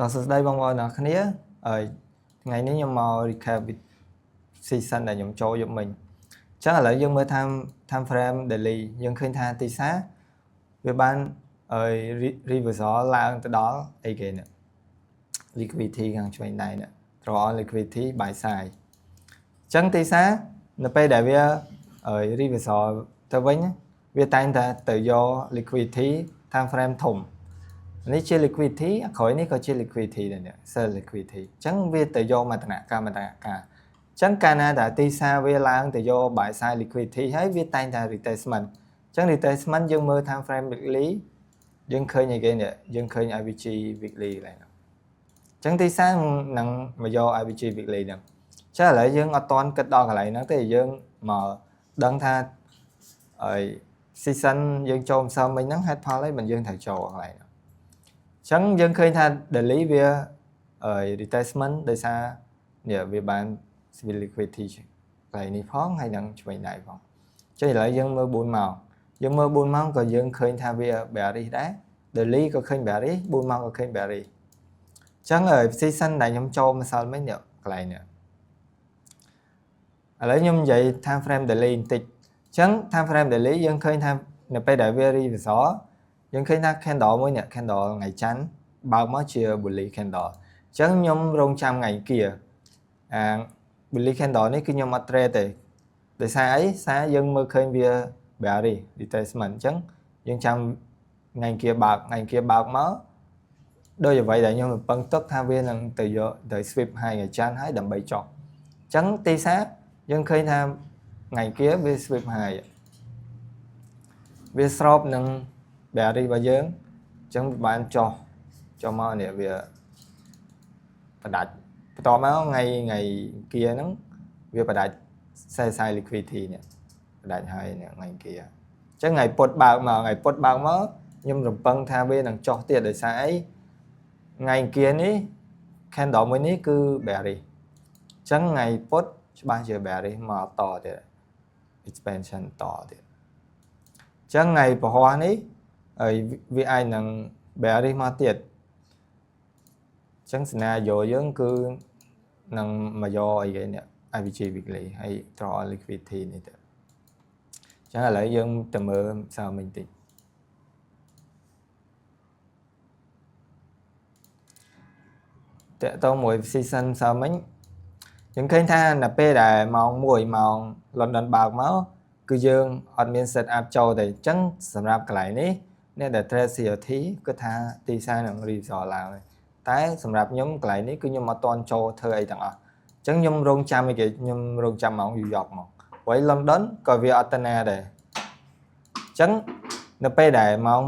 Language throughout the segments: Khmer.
តោះសួស្តីបងប្អូនទាំងអស់គ្នាថ្ងៃនេះខ្ញុំមក recap season ដែលខ្ញុំចូលយកមិញអញ្ចឹងឥឡូវយើងមើល time frame daily យើងឃើញថាទីផ្សារវាបានreversal ឡើងទៅដល់អីគេនេះ liquidity ខាងឆ្វេងដៃនេះ draw on liquidity buy side អញ្ចឹងទីផ្សារនៅពេលដែលវា reversal ទៅវិញវាតែងតែទៅយក liquidity time frame ធំនេះជា liquidity ក្រោយនេះក៏ជា liquidity ដែរនេះ sell liquidity អញ្ចឹងវាទៅយកមកតំណការអញ្ចឹងកាលណាដែលទីផ្សារវាឡើងទៅយក buy side liquidity ហើយវាតែងតែ retracement អញ្ចឹង retracement យើងមើល time frame weekly យើងឃើញអីគេនេះយើងឃើញ IVG weekly ឡើងអញ្ចឹងទីផ្សារនឹងមកយក IVG weekly ហ្នឹងអញ្ចឹងឥឡូវយើងអត់តន់គិតដល់កន្លែងហ្នឹងទេយើងមកដឹងថាseason យើងចូលម្សិលមិញហ្នឹងហេតុផលអីមិនយើងត្រូវចូលកន្លែងហ្នឹងអញ្ចឹងយើងឃើញថា daily វា retracement ដោយសារនេះវាបាន civil liquidity កន្លែងនេះផងហើយនឹងឆ្វេងដៃផងអញ្ចឹងឥឡូវយើងមើល4ម៉ោងយើងមើល4ម៉ោងក៏យើងឃើញថាវា bearish ដែរ daily ក៏ឃើញ bearish 4ម៉ោងក៏ឃើញ bearish អញ្ចឹងseason ដែលខ្ញុំចូលម្សិលមិញនេះកន្លែងនេះឥឡូវខ្ញុំនិយាយ time frame daily បន្តិចអញ្ចឹង time frame daily យើងឃើញថានៅពេលដែលវា reversal យើងឃើញថា candle មួយនេះ candle ថ្ងៃច័ន្ទបើកមកជា bullish candle អញ្ចឹងខ្ញុំរងចាំថ្ងៃគៀbullish candle នេះគឺខ្ញុំអត់ trade ទេដោយសារអីសារយើងមើលឃើញវា bearish retracement អញ្ចឹងយើងចាំថ្ងៃគៀបើកមកដោយអ្វីដែលខ្ញុំរំពឹងទុកថាវានឹងទៅយកទៅ sweep high ថ្ងៃច័ន្ទហើយដើម្បីចុះអញ្ចឹងទីផ្សារយើងឃើញថាថ្ងៃគៀវា sweep high វាស្របនឹង bearish របស់យើងអញ្ចឹងបានចុះមកនេះវាបដាច់បន្តមកថ្ងៃគៀហ្នឹងវាបដាច់ sell liquidity នេះបដាច់ហើយថ្ងៃគៀអញ្ចឹងថ្ងៃពុធបើកមកខ្ញុំរំពឹងថាវានឹងចុះទៀតដោយសារអីថ្ងៃគៀនេះ candle មួយនេះគឺ bearish អញ្ចឹងថ្ងៃពុធច្បាស់ជា bearish មកតទៀត expansion តទៀតអញ្ចឹងថ្ងៃពហុនេះវាអាចនឹង bearish មកទៀតអញ្ចឹង scenario យើងគឺនឹងមកយកអីគេនេះ IVG weekly ហើយ draw on liquidity នេះទៅអញ្ចឹងឥឡូវយើងទៅមើលសារមិញតិចតើតើមួយ season សារមិញយើងឃើញថានៅពេលដែលម៉ោង1ម៉ោង London បើកមកគឺយើងអត់មាន set up ចូលទេអញ្ចឹងសម្រាប់កន្លែងនេះអ្នកដែល trade CRT គឺថាទីផ្សារនឹង reversal ឡើងតែសម្រាប់ខ្ញុំកន្លែងនេះគឺខ្ញុំអត់តន់ចូលធ្វើអីទាំងអស់អញ្ចឹងខ្ញុំរងចាំអីគេខ្ញុំរងចាំម៉ោង New York មកព្រោះ London ក៏វាអត់ទៅណាដែរអញ្ចឹងនៅពេលដែលម៉ោង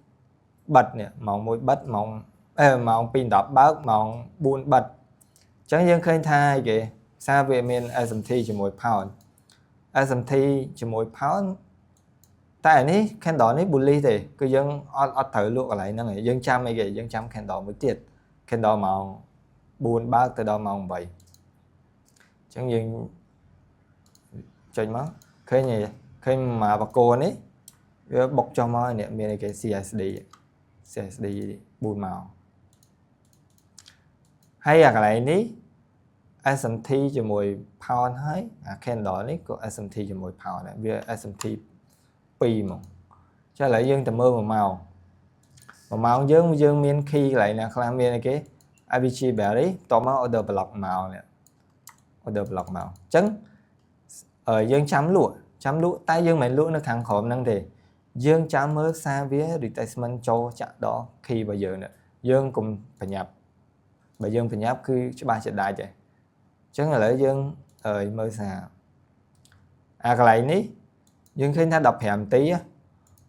1បិទនេះម៉ោង1បិទម៉ោង2:10បើកម៉ោង4បិទអញ្ចឹងយើងឃើញថាអីគេសារវាមាន SMT ជាមួយ Pound SMT ជាមួយ Pound តែនេះ candle នេះ bullish ទេគឺយើងអត់ត្រូវលក់កន្លែងហ្នឹងឯងយើងចាំអីគេយើងចាំ candle មួយទៀត candle ម៉ោង4បើកទៅដល់ម៉ោង8អញ្ចឹងយើងចុចមកឃើញមកបកគោនេះវាបុកចុះមកនេះមានអីគេ CSD 4ម៉ោងហើយអាកន្លែងនេះ SMT ជាមួយ Pound ហើយអា candle នេះក៏ SMT ជាមួយ Pound ដែរវា SMT 2មកចាឥឡូវយើងទៅមើល1ម៉ោងយើងមាន key កន្លែងណាខ្លះមានអីគេ IVG bearish តមក order block មកនេះ order block មកអញ្ចឹងយើងចាំលក់តែយើងមិនលក់នៅខាងក្រោមហ្នឹងទេយើងចាំមើលសារវា retracement ចូលចាក់ដល់ key របស់យើងនេះយើងកុំប្រញាប់បើយើងប្រញាប់គឺច្បាស់ជាដាច់ទេអញ្ចឹងឥឡូវយើងមើលសារអាកន្លែងនេះយើងឃើញថា15នាទី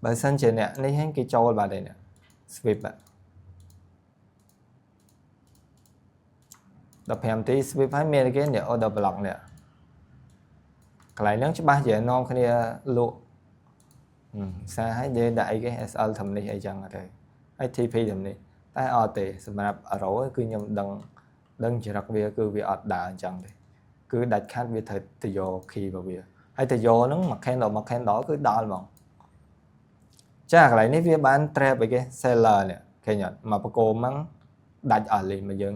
បើសិនជាអ្នកនេះហ្នឹងគេចូលបាត់ហើយនេះ sweep 15នាទី sweep ហើយមានគេនេះ order block នេះកន្លែងហ្នឹងច្បាស់ជានាំគ្នាលក់សារហើយនិយាយដាក់អីគេ SL ធំនេះអីចឹងទៅហើយ TP ធំនេះតែអត់ទេសម្រាប់ Euro គឺខ្ញុំដឹងចរិតវាគឺវាអត់ដើរអញ្ចឹងទេគឺដាច់ខាត់វាត្រូវទៅយក key របស់វាហើយទៅយកហ្នឹងមួយ candle គឺដល់ហ្មងចាកន្លែងនេះវាបាន trap អីគេ seller នេះឃើញអត់មកបកគោហ្នឹង ដាច់អស់លេងមកយើង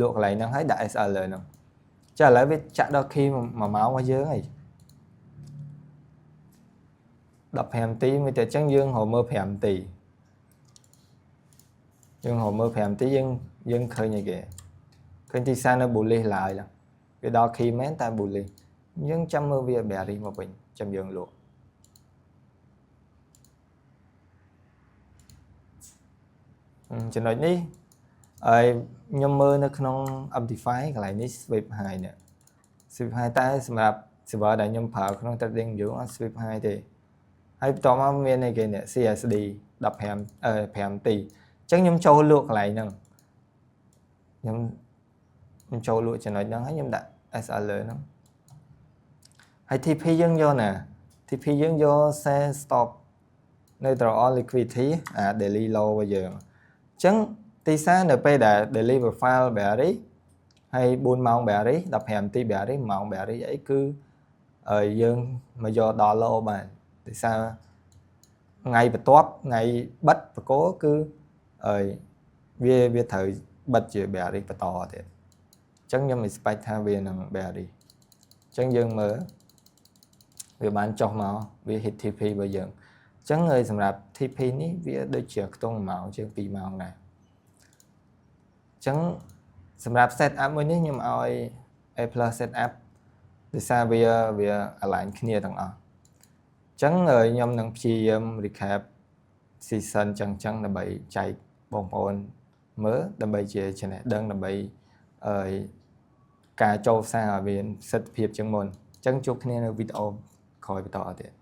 លក់កន្លែងហ្នឹងហើយដាក់ SL ហ្នឹងចាឥឡូវវាចាក់ដល់ key 1 ម៉ោងរបស់យើងហើយ15នាទីមួយតែអញ្ចឹងយើងរកមើល5នាទីយើងរកមើល5នាទីយើងឃើញអីគេឃើញទីផ្សារនៅ bullish ឡើយឡើយវាដល់ key មែនតែ bullish យើងចាំមើលវា bearish មកវិញចាំយើងលក់ចំណុចនេះហើយខ្ញុំមើលនៅក្នុង Optify កន្លែងនេះ sweep high នេះ sweep high តែសម្រាប់ server ដែលខ្ញុំប្រើក្នុង trading view អត់ sweep high ទេហើយបន្ទាប់មកមានអីគេនេះ CSD 5នាទីអញ្ចឹងខ្ញុំចូលលក់កន្លែងហ្នឹងខ្ញុំចូលលក់ចំណុចហ្នឹងហើយខ្ញុំដាក់ SL ហ្នឹងហើយ TP យើងយកណា TP យើងយក sell stop នៅ draw liquidity អា daily low របស់យើងអញ្ចឹងទីផ្សារនៅពេលដែល daily profile bearish ហើយ4ម៉ោង bearish 15នាទី bearish 1ម៉ោង bearish អីគឺយើងមកយកដល់ low បានទីផ្សារថ្ងៃបន្ទាប់ថ្ងៃបិទបកគោគឺវាត្រូវបិទជា bearish បន្តទៀតអញ្ចឹងខ្ញុំ expect ថាវានឹង bearish អញ្ចឹងយើងមើលវាបានចុះមកវា hit TP របស់យើងអញ្ចឹងហើយសម្រាប់ TP នេះវាដូចជាខ្ទង់1ម៉ោងជាង2ម៉ោងដែរអញ្ចឹងសម្រាប់ set up មួយនេះខ្ញុំឲ្យ A+ set up ដោយសារវា align គ្នាទាំងអស់អញ្ចឹងខ្ញុំនឹងព្យាយាម recap season ចឹងដើម្បីចែកបងប្អូនមើលដើម្បីជាចំណេះដឹងដើម្បីការចូលផ្សារឲ្យមានសិទ្ធិភាពជាងមុនអញ្ចឹងជួបគ្នានៅវីដេអូក្រោយបន្តទៀត